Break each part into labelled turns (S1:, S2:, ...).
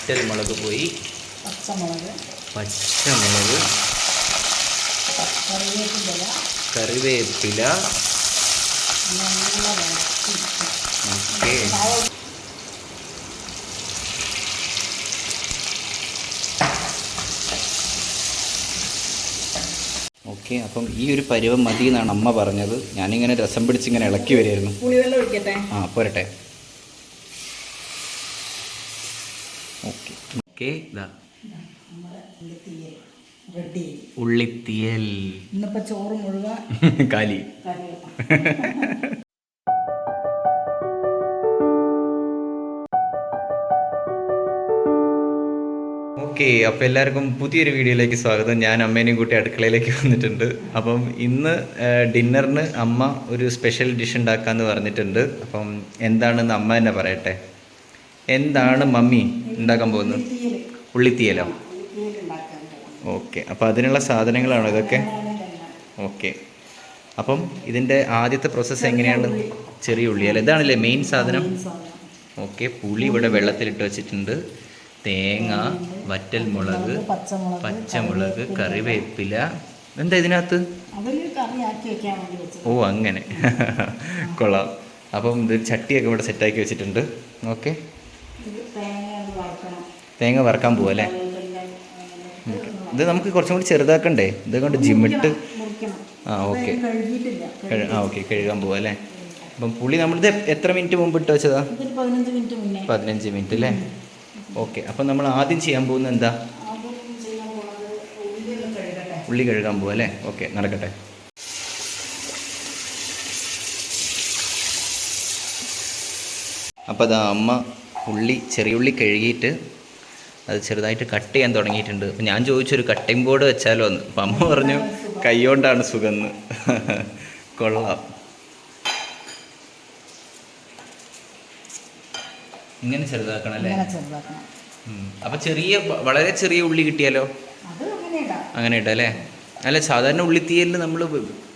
S1: വറ്റൽ മുളക് പോയി, പച്ചമുളക്, കറിവേപ്പില. ഓക്കെ. ഓക്കെ, അപ്പം ഈ ഒരു പരുവം മതി എന്നാണ് അമ്മ പറഞ്ഞത്. ഞാനിങ്ങനെ രസം പിടിച്ചിങ്ങനെ ഇളക്കി വരുമായിരുന്നു. ആ പോരട്ടെ. Okay okay. ഇതാ ഉള്ളിത്തീയൽ.
S2: ഇന്നിപ്പോൾ ചോറ് മുഴുവൻ
S1: കാലി. ഓക്കെ, അപ്പോൾ എല്ലാവർക്കും പുതിയൊരു വീഡിയോയിലേക്ക് സ്വാഗതം. ഞാൻ അമ്മേനെയും കൂട്ടി അടുക്കളയിലേക്ക് വന്നിട്ടുണ്ട്. അപ്പം ഇന്ന് ഡിന്നറിന് അമ്മ ഒരു സ്പെഷ്യൽ ഡിഷ് ഉണ്ടാക്കാമെന്ന് പറഞ്ഞിട്ടുണ്ട്. അപ്പം എന്താണെന്ന് അമ്മ തന്നെ പറയട്ടെ. എന്താണ് മമ്മി ഉണ്ടാക്കാൻ പോകുന്നത്? ഉള്ളിത്തീയലോ? ഓക്കെ, അപ്പോൾ അതിനുള്ള സാധനങ്ങളാണോ ഇതൊക്കെ? ഓക്കെ, അപ്പം ഇതിൻ്റെ ആദ്യത്തെ പ്രോസസ്സ് എങ്ങനെയാണ്? ചെറിയ ഉള്ളി അല്ലേ, ഇതാണല്ലേ മെയിൻ സാധനം? ഓക്കെ, പുളി ഇവിടെ വെള്ളത്തിലിട്ട് വെച്ചിട്ടുണ്ട്. തേങ്ങ, വറ്റൽ മുളക്, പച്ചമുളക്, കറിവേപ്പില. എന്താ ഇതിനകത്ത്? ഓ അങ്ങനെ. കൊള്ളാം. അപ്പം ഇത് ചട്ടിയൊക്കെ ഇവിടെ സെറ്റാക്കി വെച്ചിട്ടുണ്ട്. ഓക്കെ, തേങ്ങ വറക്കാൻ പോവാ അല്ലേ? ഇത് നമുക്ക് കുറച്ചും കൂടി ചെറുതാക്കണ്ടേ? ഇത് കൊണ്ട് ജിമ്മിട്ട്. ആ ഓക്കെ. ഓക്കെ, കഴുകാൻ പോവാ അല്ലേ? അപ്പം പുളി നമ്മളിത് എത്ര മിനിറ്റ് മുമ്പ് ഇട്ട് വെച്ചതാ? 15 മിനിറ്റ് അല്ലേ? ഓക്കെ, അപ്പം നമ്മൾ ആദ്യം ചെയ്യാൻ പോകുന്നത് എന്താ? ഉള്ളി കഴുകാൻ പോവാ അല്ലേ? ഓക്കെ, നടക്കട്ടെ. അപ്പോൾ അതാ അമ്മ ചെറിയ ഉള്ളി കഴുകിയിട്ട് അത് ചെറുതായിട്ട് കട്ട് ചെയ്യാൻ തുടങ്ങിയിട്ടുണ്ട്. അപ്പം ഞാൻ ചോദിച്ചൊരു കട്ടിംഗ് ബോർഡ് വെച്ചാലോ എന്ന്. അപ്പം അമ്മ പറഞ്ഞു കൈകൊണ്ടാണ് സുഖം എന്ന്. കൊള്ളാം. ഇങ്ങനെ ചെറുതാക്കണം അല്ലേ? അപ്പം വളരെ ചെറിയ ഉള്ളി കിട്ടിയാലോ? അങ്ങനെ ഇട്ടാ അല്ലേ? അല്ല, സാധാരണ ഉള്ളിത്തീയലിൽ നമ്മൾ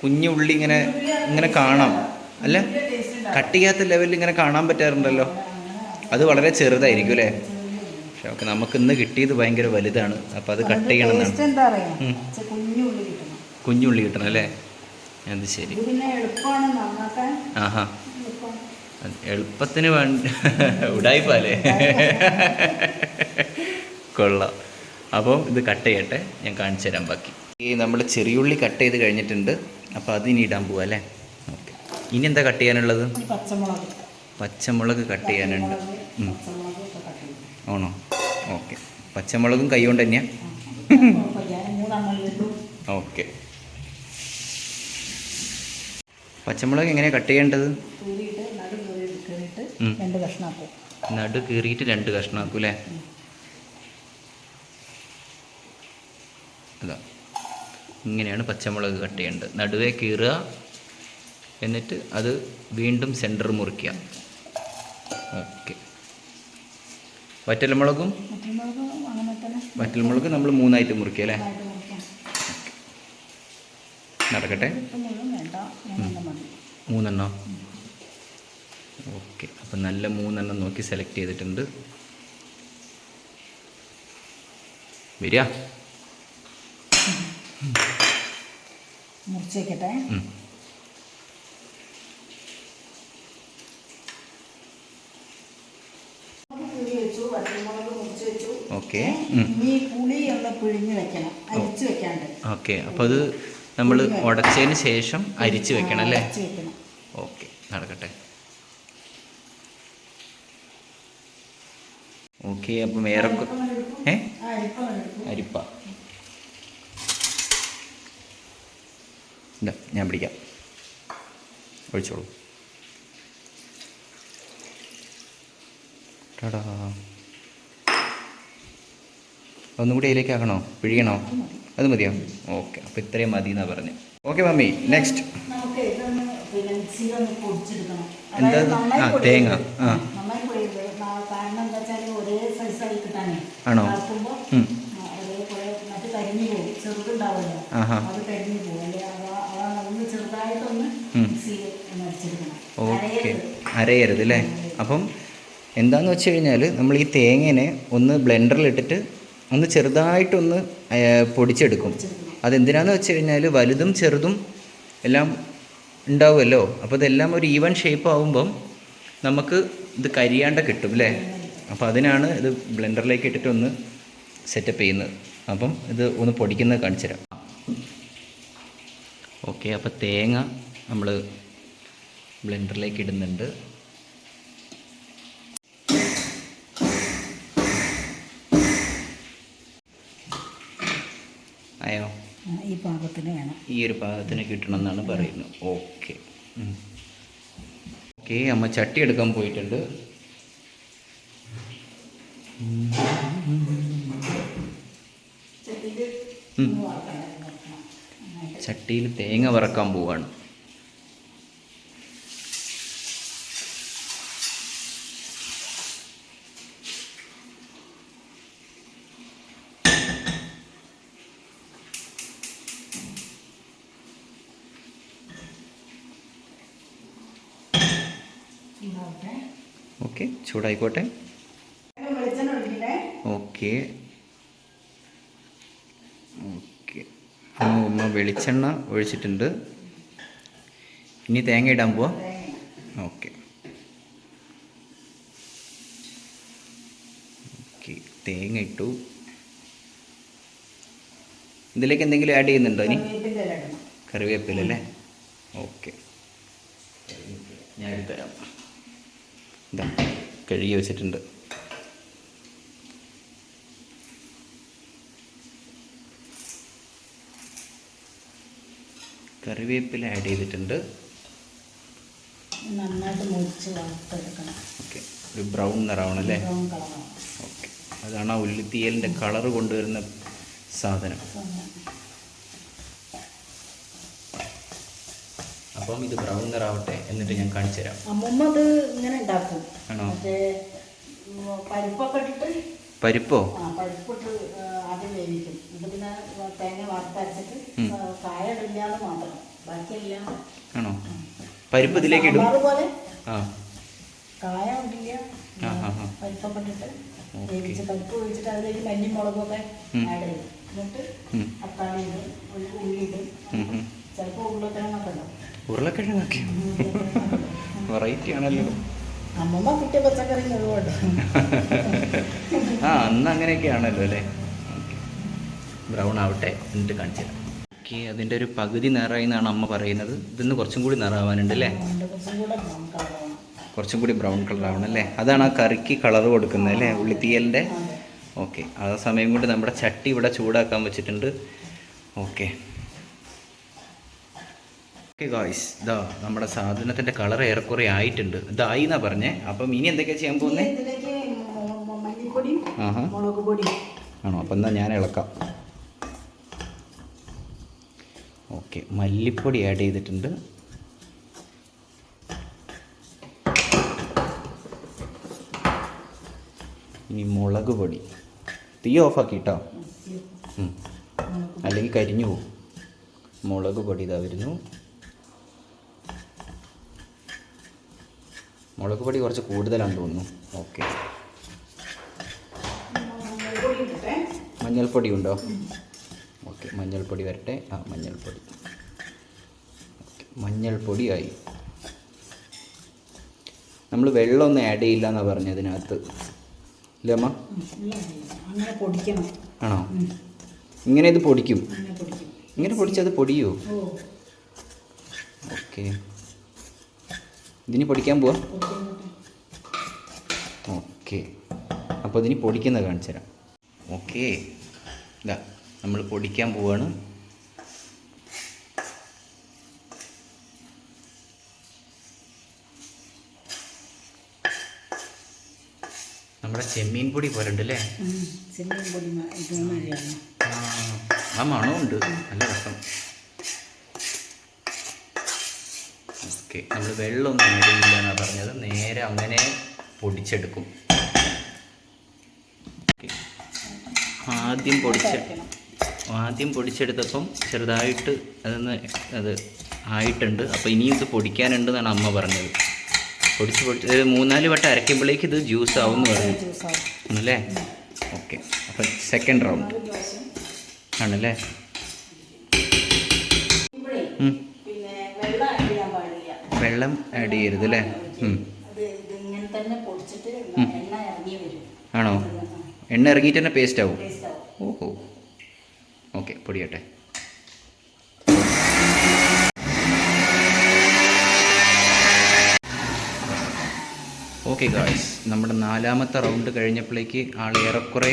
S1: കുഞ്ഞു ഉള്ളി ഇങ്ങനെ കാണാം അല്ലേ? കട്ട് ചെയ്യാത്ത ലെവലിൽ ഇങ്ങനെ കാണാൻ പറ്റാറുണ്ടല്ലോ. അത് വളരെ ചെറുതായിരിക്കും അല്ലേ? പക്ഷെ ഓക്കെ, നമുക്ക് ഇന്ന് കിട്ടിയത് ഭയങ്കര വലുതാണ്. അപ്പം അത് കട്ട് ചെയ്യണം എന്നാണ്. കുഞ്ഞുള്ളി കിട്ടണം അല്ലേ? അത് ശരി. ആഹാ, എളുപ്പത്തിന് വേണ്ടി ഉടായിപ്പല്ലേ? കൊള്ളാം. അപ്പം ഇത് കട്ട് ചെയ്യട്ടെ, ഞാൻ കാണിച്ചു തരാം ബാക്കി. നമ്മൾ ചെറിയുള്ളി കട്ട് ചെയ്ത് കഴിഞ്ഞിട്ടുണ്ട്. അപ്പോൾ അതിനി ഇടാൻ പോവാ അല്ലേ? ഓക്കെ, ഇനി എന്താ കട്ട് ചെയ്യാനുള്ളത്? പച്ചമുളക് കട്ട് ചെയ്യാനുണ്ട്. ആണോ? ഓക്കെ, പച്ചമുളകും കൈ കൊണ്ട് തന്നെയാണ്. ഓക്കെ, പച്ചമുളക് എങ്ങനെയാണ് കട്ട് ചെയ്യേണ്ടത്? നടു കീറിയിട്ട് 2 കഷ്ണാക്കും അല്ലേ? അതാ, ഇങ്ങനെയാണ് പച്ചമുളക് കട്ട് ചെയ്യേണ്ടത്. നടുവേ കീറുക, എന്നിട്ട് അത് വീണ്ടും സെൻറ്റർ മുറിക്കുക. ഓക്കെ, വറ്റൽമുളകും നമ്മൾ 3ആയിട്ട് മുറിക്കുക അല്ലേ? നടക്കട്ടെ. 3 ഓക്കെ, അപ്പം നല്ല 3 നോക്കി സെലക്ട് ചെയ്തിട്ടുണ്ട്. വരിക,
S2: മുറിച്ചേക്കട്ടെ.
S1: ഓക്കെ. ഓക്കെ, അപ്പോൾ അത് നമ്മൾ ഉടച്ചതിന് ശേഷം അരിച്ച് വെക്കണം അല്ലേ? ഓക്കെ, നടക്കട്ടെ. ഓക്കെ, അപ്പം വേറെ അരിപ്പ ഞാൻ പിടിക്കാം. ഒഴിച്ചോളൂ. ടാടാ. ഒന്നും കൂടി അതിലേക്ക് ആക്കണോ? പിഴിയണോ? അത് മതിയോ? ഓക്കെ, അപ്പോൾ ഇത്രയും മതി എന്നാണ് പറഞ്ഞത്. ഓക്കെ മമ്മി, നെക്സ്റ്റ് എന്താ? തേങ്ങ. ആണോ? ആഹാ, ഓക്കെ. അരയരുത് അല്ലേ? അപ്പം എന്താണെന്ന് വെച്ച് കഴിഞ്ഞാൽ നമ്മൾ ഈ തേങ്ങേനെ ഒന്ന് ബ്ലെൻഡറിലിട്ടിട്ട് ഒന്ന് ചെറുതായിട്ടൊന്ന് പൊടിച്ചെടുക്കും. അതെന്തിനാന്ന് വെച്ച് കഴിഞ്ഞാൽ വലുതും ചെറുതും എല്ലാം ഉണ്ടാവുമല്ലോ. അപ്പോൾ ഇതെല്ലാം ഒരു ഈവൻ ഷേപ്പ് ആകുമ്പം നമുക്ക് ഇത് കരിയാണ്ട കിട്ടും അല്ലേ. അപ്പോൾ അതിനാണ് ഇത് ബ്ലെൻഡറിലേക്ക് ഇട്ടിട്ട് ഒന്ന് സെറ്റപ്പ് ചെയ്യുന്നത്. അപ്പം ഇത് ഒന്ന് പൊടിക്കുന്നത് കാണിച്ചു തരാം. ഓക്കെ, അപ്പോൾ തേങ്ങ നമ്മൾ ബ്ലെൻഡറിലേക്ക് ഇടുന്നുണ്ട്. ആയോ?
S2: ഈ പാകത്തിന് വേണം.
S1: ഈ ഒരു പാകത്തിന് കിട്ടണം എന്നാണ് പറയുന്നത്. ഓക്കെ ഓക്കെ, അമ്മ ചട്ടി എടുക്കാൻ പോയിട്ടുണ്ട്. ചട്ടിയിൽ തേങ്ങ വറക്കാൻ പോവാണ്. ഓക്കെ, ചൂടായിക്കോട്ടെ. ഓക്കെ ഓക്കെ, ഉമ്മ വെളിച്ചെണ്ണ ഒഴിച്ചിട്ടുണ്ട്. ഇനി തേങ്ങ ഇടാൻ പോവാ. ഓക്കെ ഓക്കെ, തേങ്ങ ഇട്ടു. ഇതിലേക്ക് എന്തെങ്കിലും ആഡ് ചെയ്യുന്നുണ്ടോ ഇനി? കറിവേപ്പില അല്ലേ? ഓക്കെ, ഞാൻ എടുത്തുതരാം. ഇതാ കഴുകി വെച്ചിട്ടുണ്ട്. കറിവേപ്പില ആഡ് ചെയ്തിട്ടുണ്ട്.
S2: നന്നായിട്ട് മുറിച്ച് വറുത്തെടുക്കണം.
S1: ഓക്കെ, ഒരു ബ്രൗൺ നിറമാണല്ലേ? ഓക്കെ, അതാണ് ആ ഉള്ളിത്തീയലിൻ്റെ കളറ് കൊണ്ടുവരുന്ന സാധനം. അപ്പം ഇത് ബ്രൗൺ നിറാവട്ടെ, എന്നിട്ട് ഞാൻ കാണിച്ചു തരാം.
S2: അമ്മമ്മ അത് ഇങ്ങനെ ഉണ്ടാക്കും.
S1: ആണോ?
S2: പരിപ്പൊക്കെ ഇട്ടിട്ട്.
S1: പരിപ്പോ?
S2: പരിപ്പിട്ട് ആദ്യം വേവിക്കും. ഇത് പിന്നെ തേങ്ങ വറുത്തരച്ചിട്ട് കായ ഇടില്ലാതെ മാത്രം, ബാക്കിയെല്ലാം.
S1: ആണോ? പരിപ്പ് ഇതിലേക്ക് ഇടും?
S2: അതുപോലെ
S1: ആ,
S2: കായ ഇടില്ല, പരിപ്പൊക്കെ ഇട്ടിട്ട് വേവിച്ച് പരിപ്പ് ഒഴിച്ചിട്ട് അതിലേക്ക് മഞ്ഞയും മുളകൊക്കെ ആഡ് ചെയ്യും. എന്നിട്ട് തക്കാളി ഇടും, ഉള്ളി ഇടും, ചിലപ്പോൾ ഉരുളക്കിഴങ്ങൊക്കെ ഉണ്ടാവും.
S1: ഉരുളക്കിഴങ്ങൊക്കെ വെറൈറ്റി ആണല്ലോ.
S2: അമ്മമ്മ കിട്ടിയ പച്ചക്കറി ഒരുപാട്.
S1: ആ, അന്ന് അങ്ങനെയൊക്കെ ആണല്ലോ അല്ലേ. ഓക്കെ, ബ്രൗൺ ആവട്ടെ, എന്നിട്ട് കാണിച്ചു തരാം. ഓക്കെ, അതിൻ്റെ ഒരു പകുതി നിറമായി എന്നാണ് അമ്മ പറയുന്നത്. ഇതിന്ന് കുറച്ചും കൂടി നിറമാവാനുണ്ട് അല്ലേ? കുറച്ചും കൂടി ബ്രൗൺ കളർ ആവണം അല്ലേ? അതാണ് ആ കറിക്ക് കളർ കൊടുക്കുന്നത് അല്ലേ, ഉള്ളിത്തീയലിൻ്റെ. ഓക്കെ, ആ സമയം കൊണ്ട് നമ്മുടെ ചട്ടി ഇവിടെ ചൂടാക്കാൻ വെച്ചിട്ടുണ്ട്. ഓക്കെ ഓക്കെ ഗായ്സ്, ഇതാ നമ്മുടെ സാധനത്തിൻ്റെ കളർ ഏറെക്കുറെ ആയിട്ടുണ്ട്. ഇതായി എന്നാ പറഞ്ഞേ. അപ്പം ഇനി എന്തൊക്കെയാണ് ചെയ്യാൻ പോകുന്നത്? ആണോ? അപ്പം എന്നാൽ ഞാൻ ഇളക്കാം. ഓക്കെ, മല്ലിപ്പൊടി ആഡ് ചെയ്തിട്ടുണ്ട്. ഇനി മുളക് പൊടി. തീ ഓഫാക്കി കേട്ടോ, അല്ലെങ്കിൽ കരിഞ്ഞു പോകും. മുളക് പൊടി ഇതാ വരുന്നു. മുളക് പൊടി കുറച്ച് കൂടുതലാണെന്ന് തോന്നുന്നു. ഓക്കെ, മഞ്ഞൾപ്പൊടി ഉണ്ടോ? ഓക്കെ, മഞ്ഞൾപ്പൊടി വരട്ടെ. ആ, മഞ്ഞൾപ്പൊടി. ഓക്കെ, മഞ്ഞൾപ്പൊടി ആയി. നമ്മൾ വെള്ളമൊന്നും ആഡ് ചെയ്യില്ല എന്നാണ് പറഞ്ഞത് ഇതിനകത്ത്, ഇല്ലേ അമ്മ? ആണോ? ഇങ്ങനെ ഇത് പൊടിക്കും? ഇങ്ങനെ പൊടിച്ചത് പൊടിയോ? ഓക്കെ, ഇതിന് പൊടിക്കാൻ പോവാ. ഓക്കെ, അപ്പോൾ ഇതിന് പൊടിക്കുന്നത് കാണിച്ചു തരാം. ഓക്കെ, ഇതാ നമ്മൾ പൊടിക്കാൻ പോവാണ്. നമ്മുടെ ചെമ്മീൻ പൊടി പോലെ ഉണ്ട് അല്ലേ? ആ, മണമുണ്ട്, നല്ല രസം. ഓക്കെ, നമ്മൾ വെള്ളമൊന്നും ആഡ് ചെയ്യില്ല എന്നാണ് പറഞ്ഞത്. നേരെ അങ്ങനെ പൊടിച്ചെടുക്കും. ആദ്യം പൊടിച്ചെടുത്തപ്പം ചെറുതായിട്ട് അത് ആയിട്ടുണ്ട്. അപ്പോൾ ഇനിയും ഇത് പൊടിക്കാനുണ്ടെന്നാണ് അമ്മ പറഞ്ഞത്. പൊടിച്ച് ഒരു 3-4 വട്ടം അരയ്ക്കുമ്പോഴേക്ക് ഇത് ജ്യൂസ് ആവും എന്ന് പറഞ്ഞു
S2: ജ്യൂസാവും.
S1: ആണല്ലേ? ഓക്കെ, അപ്പം സെക്കൻഡ് റൗണ്ട്
S2: 4 പ്രാവശ്യം.
S1: ആണല്ലേ?
S2: ഇവിടെയേ
S1: ഉം.
S2: പിന്നെ വെള്ളം ആഡ് ചെയ്യാൻ പാടില്ല.
S1: വെള്ളം ആഡ് ചെയ്യരുത് അല്ലേ?
S2: അത് ഇതിങ്ങനെ തന്നെ പൊടിച്ചിട്ട് എണ്ണ ഇറങ്ങി വരും.
S1: ആണോ? എണ്ണ ഇറങ്ങിയിട്ട് തന്നെ പേസ്റ്റ് ആവും?
S2: ടേസ്റ്റ് ആവും.
S1: ഓഹോ, ഓക്കെ, പൊടിയട്ടെ. ഓക്കെ ഗായ്സ്, നമ്മുടെ 4ാമത്തെ റൗണ്ട് കഴിഞ്ഞപ്പോഴേക്ക് ആൾ ഏറെക്കുറെ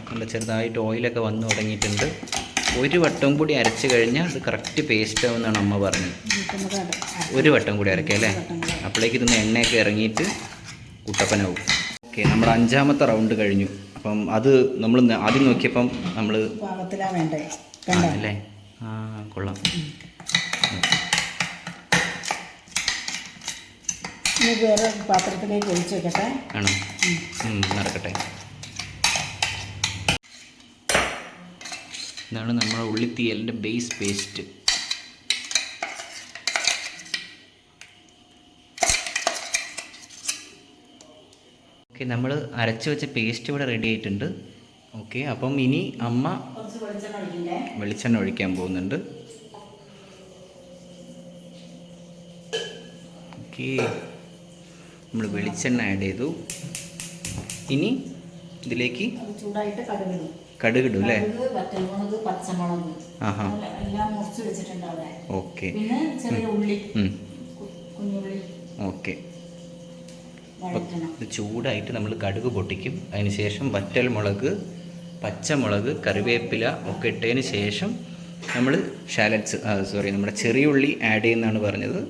S1: നല്ല ചെറുതായിട്ട് ഓയിലൊക്കെ വന്നു തുടങ്ങിയിട്ടുണ്ട്. ഒരു വട്ടം കൂടി അരച്ച് കഴിഞ്ഞാൽ അത് കറക്റ്റ് പേസ്റ്റ് ആവുമെന്നാണ് അമ്മ പറഞ്ഞത്. ഒരു വട്ടം കൂടി അരയ്ക്കാം അല്ലേ? അപ്പോഴേക്ക് ഇതിന്ന് എണ്ണയൊക്കെ ഇറങ്ങിയിട്ട് കുട്ടപ്പനാവും. ഓക്കെ, നമ്മുടെ 5ാമത്തെ റൗണ്ട് കഴിഞ്ഞു. അപ്പം അത് നമ്മൾ ആദ്യം നോക്കിയപ്പം നമ്മൾ
S2: പാകത്തിലാ വേണ്ടേ?
S1: അല്ലേ? ആ, കൊള്ളാം.
S2: ഇനി വേറെ പാത്രത്തിലേക്ക് ഒഴിച്ച് വെക്കട്ടെ.
S1: ആണോ? നടക്കട്ടെ. ഇതാണ് നമ്മുടെ ഉള്ളിത്തീയലിൻ്റെ ബേസ് പേസ്റ്റ്. ഓക്കെ, നമ്മൾ അരച്ച് വെച്ച പേസ്റ്റ് ഇവിടെ റെഡി ആയിട്ടുണ്ട്. ഓക്കെ, അപ്പം ഇനി അമ്മ
S2: കുറച്ച് വെളിച്ചെണ്ണ ഒഴിക്കണ്ടേ?
S1: വെളിച്ചെണ്ണ ഒഴിക്കാൻ പോകുന്നുണ്ട്. ഓക്കെ, നമ്മൾ വെളിച്ചെണ്ണ ആഡ് ചെയ്തു. ഇനി ഇതിലേക്ക്
S2: അത് ചൂടായിട്ട് കടുകിടും.
S1: കടുകിടും അല്ലേ?
S2: കടുക്, വറ്റൽമുളക്, പച്ചമുളക്
S1: ആഹാ,
S2: എല്ലാം മുറിച്ച് വെച്ചിട്ടുണ്ട് അവിടെ.
S1: ഓക്കെ.
S2: പിന്നെ ചെറിയ ഉള്ളി, കുഞ്ഞുള്ളി
S1: ഓക്കെ,
S2: വഴറ്റണം.
S1: ഇത് ചൂടായിട്ട് നമ്മൾ കടുക് പൊട്ടിക്കും. അതിന് ശേഷം വറ്റൽമുളക്, പച്ചമുളക്, കറിവേപ്പില ഒക്കെ ഇട്ടതിന് ശേഷം നമ്മൾ നമ്മുടെ ചെറിയ ഉള്ളി ആഡ് ചെയ്യുന്നതാണ് പറഞ്ഞത്.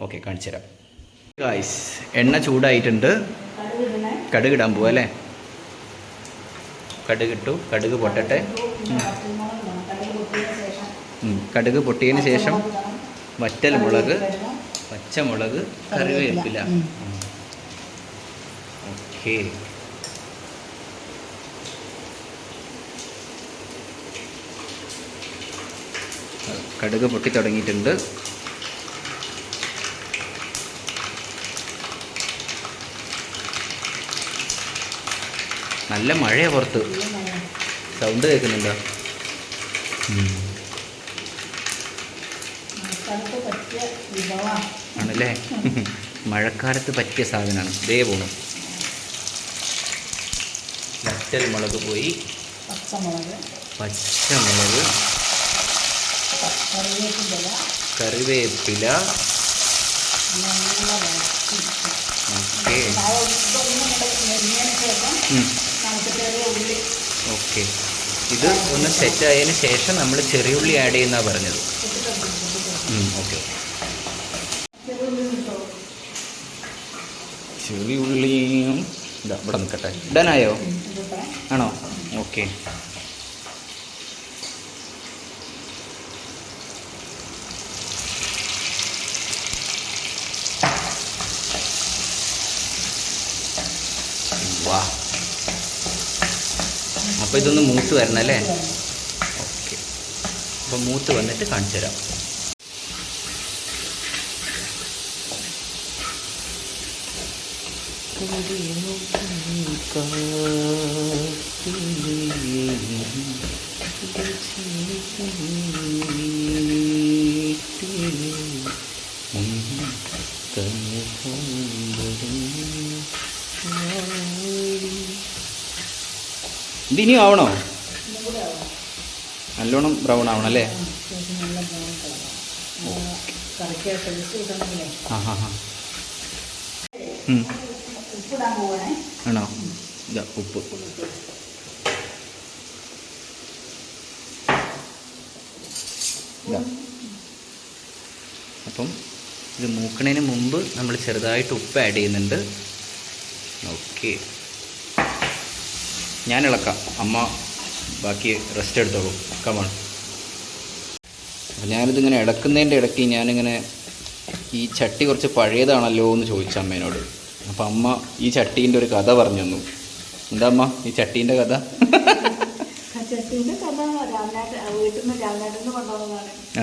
S1: ഓക്കെ, കാണിച്ചു തരാം ഗായ്സ്. എണ്ണ ചൂടായിട്ടുണ്ട്.
S2: കടുകിടണേ.
S1: കടുകിടാൻ പോവാ അല്ലേ? കടുകിട്ടു. കടുക് പൊട്ടട്ടെ.
S2: വറ്റൽമുളക് ഇടണം. കടുക് പൊട്ടിയതിന് ശേഷം
S1: കടുക് പൊട്ടിയതിന് ശേഷം
S2: ഇടണം.
S1: വറ്റൽമുളക്,
S2: ഇടണം.
S1: പച്ചമുളക്, കറിവേപ്പില. ഓക്കെ, കടുക് പൊട്ടി തുടങ്ങിയിട്ടുണ്ട്. നല്ല മഴയാണ് പുറത്ത്. സൗണ്ട് കേൾക്കുന്നുണ്ടോ?
S2: മഴക്കാലത്ത് പറ്റിയ വിഭവമാണ്.
S1: ആണല്ലേ? മഴക്കാലത്ത് പറ്റിയ സാധനമാണ്. ദേ പോണം. വറ്റൽമുളക് പോയി,
S2: പച്ചമുളക്,
S1: കറിവേപ്പില.
S2: നല്ല വഴറ്റി.
S1: Okay, okay. ഇത് ഒന്ന് സെറ്റായതിന് ശേഷം നമ്മൾ ചെറിയുള്ളി ആഡ് ചെയ്യുന്നതാണ് പറഞ്ഞത്. ഓക്കെ, ചെറിയുള്ളിയും ഇവിടെ നിൽക്കട്ടെ. ഇടാനായോ? ആണോ? ഓക്കെ, വാ. അപ്പോൾ ഇതൊന്ന് മൂത്ത് വരണം അല്ലേ? ഓക്കെ, അപ്പോൾ മൂത്ത് വന്നിട്ട് കാണിച്ചു തരാം. ഇതിനിയും ആവണോ? നല്ലോണം ബ്രൗൺ ആവണം അല്ലേ? ആണോ? ഇതാ ഉപ്പ്. ഇതാ, അപ്പം ഇത് മൂക്കണതിന് മുമ്പ് നമ്മൾ ചെറുതായിട്ട് ഉപ്പ് ആഡ് ചെയ്യുന്നുണ്ട്. ഓക്കെ, ഞാൻ ഇളക്കാം. അമ്മ ബാക്കി റെസ്റ്റ് എടുത്തോളൂ. കമാണ്. അപ്പം ഞാനിതിങ്ങനെ ഇളക്കുന്നതിൻ്റെ ഇടയ്ക്ക് ഞാനിങ്ങനെ ഈ ചട്ടി കുറച്ച് പഴയതാണല്ലോ എന്ന് ചോദിച്ചു അമ്മേനോട്. അപ്പം അമ്മ ഈ ചട്ടീൻ്റെ ഒരു കഥ പറഞ്ഞു തന്നു. എന്താ അമ്മ ഈ ചട്ടീൻ്റെ കഥ?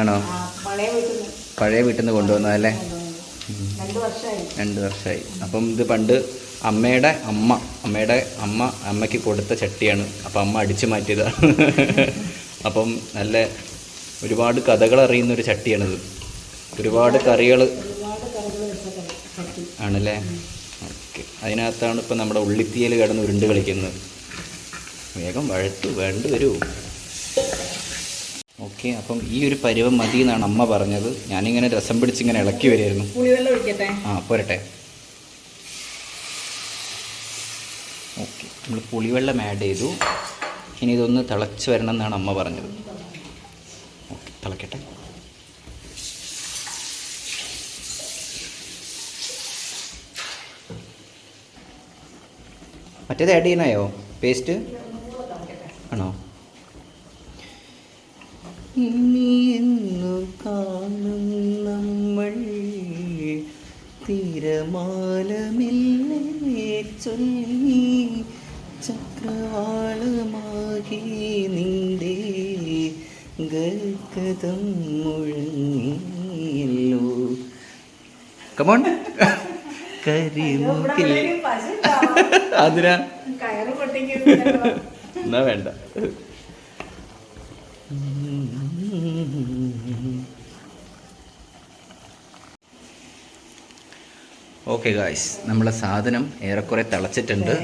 S1: ആണോ? പഴയ വീട്ടിൽ നിന്ന് കൊണ്ടുവന്നതല്ലേ?
S2: 2 വർഷമായി.
S1: 2 വർഷമായി. അപ്പം ഇത് പണ്ട് അമ്മയുടെ അമ്മയ്ക്ക് കൊടുത്ത ചട്ടിയാണ്. അപ്പം അമ്മ അടിച്ചു മാറ്റിയതാണ്. അപ്പം നല്ല ഒരുപാട് കഥകൾ അറിയുന്നൊരു ചട്ടിയാണിത്. ഒരുപാട് കറികൾ ആണല്ലേ. ഓക്കെ, അതിനകത്താണ് ഇപ്പം നമ്മുടെ ഉള്ളിത്തീയൽ കിടന്ന് ഉരുണ്ട് കളിക്കുന്നത്. വേഗം വേണ്ടി വരുമോ? ഓക്കെ, അപ്പം ഈ ഒരു പരുവം മതി എന്നാണ് അമ്മ പറഞ്ഞത്. ഞാനിങ്ങനെ രസം പിടിച്ചിങ്ങനെ ഇളക്കി വരുമായിരുന്നു.
S2: പുളിവെള്ളം ഒഴിക്കട്ടെ?
S1: പോരട്ടെ. ഓക്കെ, നമ്മൾ പുളിവെള്ളം ആഡ് ചെയ്തു. ഇനി ഇതൊന്ന് തിളച്ച് വരണം എന്നാണ് അമ്മ പറഞ്ഞത്. ഓക്കെ, തിളക്കട്ടെ. മറ്റേത് ആഡ് ചെയ്യണയോ പേസ്റ്റ്? ആണോ? ഇനി എന്നു കാണും നമ്മൾ തിരമാലമില്ലേ ചൊല്ലി ചക്രവാളമാകി നിന്റെ ഗൽഗതം മുഴങ്ങിയല്ലോ. കമോൺ. കരിമുകിൽ അതിനാ എന്നാ വേണ്ട. ഓക്കെ ഗായ്സ്, നമ്മളെ സാധനം ഏറെക്കുറെ തിളച്ചിട്ടുണ്ട്.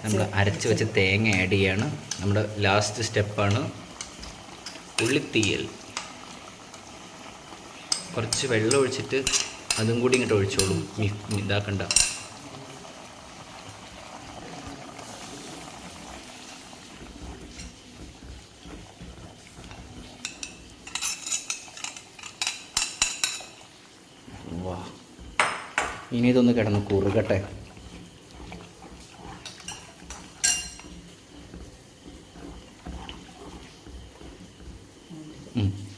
S1: നമ്മൾ അരച്ച് വെച്ച് തേങ്ങ ആഡ് ചെയ്യാണ്. നമ്മുടെ ലാസ്റ്റ് സ്റ്റെപ്പാണ് ഉള്ളിത്തീയൽ. കുറച്ച് വെള്ളം ഒഴിച്ചിട്ട് അതും കൂടി ഇങ്ങോട്ട് ഒഴിച്ചോളൂ. ഇതാക്കണ്ട. വാ, ഇനി ഇതൊന്ന് കിടന്ന് കുറുകട്ടെ.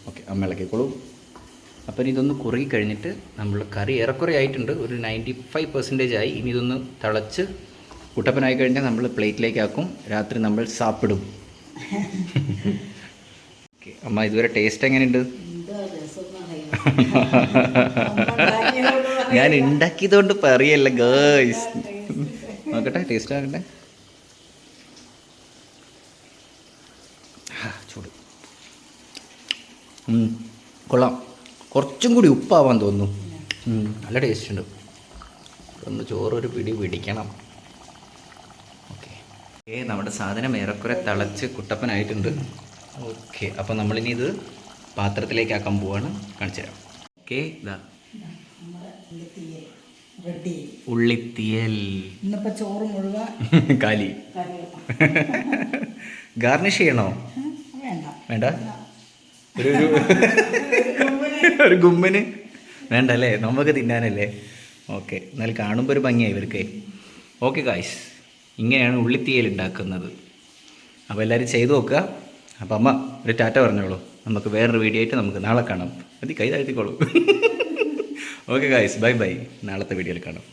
S1: ഓക്കെ, അമ്മ ഇളക്കിക്കോളൂ. അപ്പം ഇതൊന്ന് കുറുകി കഴിഞ്ഞിട്ട് നമ്മൾ കറി ഏറെക്കുറെ ആയിട്ടുണ്ട്. ഒരു 95% ആയി. ഇനി ഇതൊന്ന് തിളച്ച് കുട്ടപ്പനായി കഴിഞ്ഞാൽ നമ്മൾ പ്ലേറ്റിലേക്ക് ആക്കും. രാത്രി നമ്മൾ സാപ്പിടും. ഓക്കെ അമ്മ, ഇതുവരെ ടേസ്റ്റ് എങ്ങനെയുണ്ട്? ഞാൻ ഉണ്ടാക്കിയതുകൊണ്ട് പറയല്ല ഗേൾസ്. നോക്കട്ടെ, ടേസ്റ്റ് ആക്കട്ടെ. ചൂട് കൊള്ളാം. കുറച്ചും കൂടി ഉപ്പാവാൻ തോന്നുന്നു. നല്ല ടേസ്റ്റ് ഉണ്ട്. ഒന്ന് ചോറൊരു പിടി പിടിക്കണം. ഓക്കെ, നമ്മുടെ സാധനം ഏറെക്കുറെ തിളച്ച് കുട്ടപ്പനായിട്ടുണ്ട്. ഓക്കെ, അപ്പോൾ നമ്മളിനി ഇത് പാത്രത്തിലേക്ക് ആക്കാൻ പോവാണ്. കാണിച്ചു തരാം. ഓക്കെ, ഇതാ ഉള്ളിത്തീയൽ.
S2: ഇന്നിപ്പോ ചോറ് മുഴുവൻ
S1: കാലി. ഗാർണിഷ് ചെയ്യണോ? വേണ്ട. ഒരു ഗുമ്മിന് വേണ്ട അല്ലേ? നമുക്ക് തിന്നാനല്ലേ. ഓക്കെ, എന്നാൽ കാണുമ്പോൾ ഒരു ഭംഗിയായി ഇവർക്ക്. ഓക്കെ ഗായ്സ്, ഇങ്ങനെയാണ് ഉള്ളിത്തീയൽ ഉണ്ടാക്കുന്നത്. അപ്പോൾ എല്ലാവരും ചെയ്തു നോക്കുക. അപ്പം അമ്മ ഒരു ടാറ്റ പറഞ്ഞോളൂ. നമുക്ക് വേറൊരു വീഡിയോ ആയിട്ട് നമുക്ക് നാളെ കാണാം. അത് കൈ താഴ്ത്തിക്കോളൂ. Okay guys, bye bye. നാളത്തെ വീഡിയോയിൽ കാണാം.